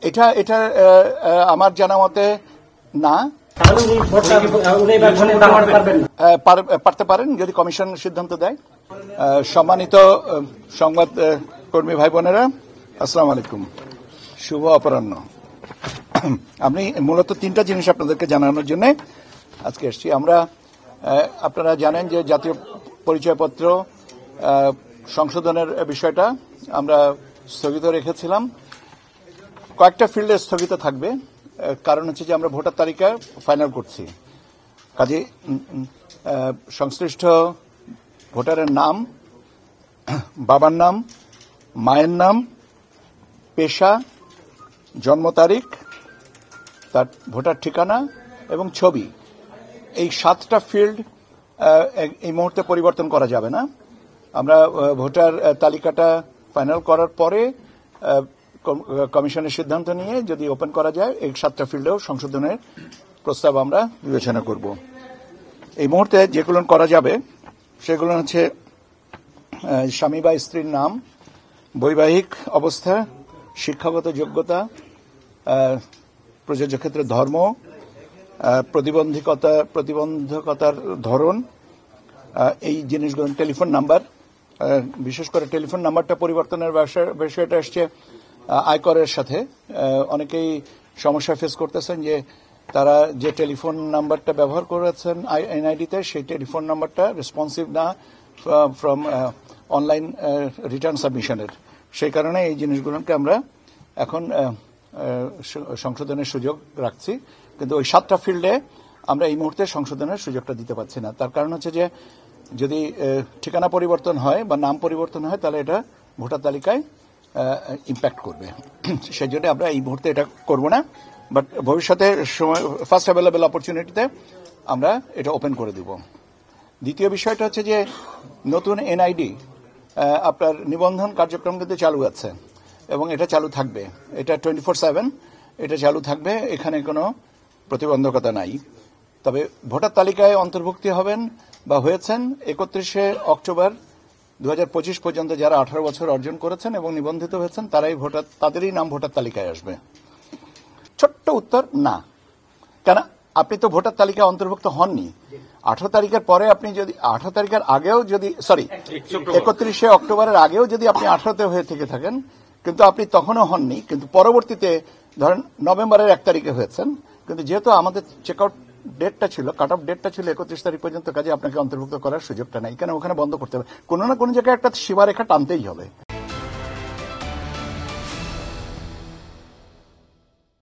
এটা এটা আমার জানা মতে না। পারতে পারেন যদি কমিশন সিদ্ধান্ত দেয়। সম্মানিত সংবাদ কর্মী ভাই বোনেরা, আসসালামু আলাইকুম, শুভ অপরাহ্ন। আমি মূলত তিনটা জিনিস আপনাদেরকে জানানোর জন্য আজকে এসেছি। আপনারা জানেন যে জাতীয় পরিচয়পত্র সংশোধনের বিষয়টা আমরা স্থগিত রেখেছিলাম। কয়েকটা ফিল্ডে স্থগিত থাকবে, কারণ হচ্ছে যে আমরা ভোটার তালিকা ফাইনাল করছি। কাজে সংশ্লিষ্ট ভোটারের নাম, বাবার নাম, মায়ের নাম, পেশা, জন্ম তারিখ, তার ভোটার ঠিকানা এবং ছবি, এই 7টা ফিল্ড এই মুহূর্তে পরিবর্তন করা যাবে না। আমরা ভোটার তালিকাটা ফাইনাল করার পরে কমিশনের সিদ্ধান্ত নিয়ে যদি ওপেন করা যায় এই 7টা ফিল্ডেও সংশোধনের প্রস্তাব আমরা বিবেচনা করব। এই মুহূর্তে যেগুলো করা যাবে সেগুলো হচ্ছে স্বামী বা স্ত্রীর নাম, বৈবাহিক অবস্থা, শিক্ষাগত যোগ্যতা, প্রযোজ্য ক্ষেত্রে ধর্ম, প্রতিবন্ধকতার ধরন, এই জিনিসগুলো, টেলিফোন নাম্বার, বিশেষ করে টেলিফোন নাম্বারটা পরিবর্তনের বিষয়টা আসছে আয়করের সাথে। অনেকেই সমস্যা ফেস করতেছেন যে তারা যে টেলিফোন নাম্বারটা ব্যবহার করেছেন এনআইডিতে, সেই টেলিফোন নাম্বারটা রেসপন্সিভ না ফ্রম অনলাইন রিটার্ন সাবমিশনের। সেই কারণে এই জিনিসগুলোকে আমরা এখন সংশোধনের সুযোগ রাখছি, কিন্তু ওই 7টা ফিল্ডে আমরা এই মুহূর্তে সংশোধনের সুযোগটা দিতে পারছি না। তার কারণ হচ্ছে যে যদি ঠিকানা পরিবর্তন হয় বা নাম পরিবর্তন হয় তাহলে এটা ভোটার তালিকায় ইম্প্যাক্ট করবে। সেই জন্য আমরা এই মুহূর্তে এটা করব না, বাট ভবিষ্যতে ফার্স্ট অ্যাভেলেবল অপরচুনিটিতে আমরা এটা ওপেন করে দিব। দ্বিতীয় বিষয়টা হচ্ছে যে নতুন এনআইডি আপনার নিবন্ধন কার্যক্রম কিন্তু চালু আছে এবং এটা চালু থাকবে। এটা 24/7 এটা চালু থাকবে, এখানে কোনো প্রতিবন্ধকতা নাই। তবে ভোটার তালিকায় অন্তর্ভুক্তি হবেন বা হয়েছেন 31শে অক্টোবর 2025 পর্যন্ত যারা 18 বছর অর্জন করেছেন এবং নিবন্ধিত হয়েছেন তাদেরই নাম ভোটার তালিকায় আসবে। ছোট্ট উত্তর, না। কেন? আপনি তো ভোটার তালিকায় অন্তর্ভুক্ত হননি। 18 তারিখের পরে আপনি যদি 18 তারিখের আগেও যদি 31শে অক্টোবরের আগেও যদি আপনি 18তে হয়ে থেকে থাকেন, কিন্তু আপনি তখনও হননি, কিন্তু পরবর্তীতে ধরেন নভেম্বরের 1 তারিখে হয়েছেন, কিন্তু যেহেতু আমাদের চেক আউট ডেটটা ছিল, কাট অফ ডেটটা ছিল 31 তারিখ পর্যন্ত, কাজে আপনাকে অন্তর্ভুক্ত করার সুযোগটা নাই। কেন? ওখানে বন্ধ করতে হবে, কোনো না কোনো জায়গায় একটা সীমারেখা টানতেই হবে।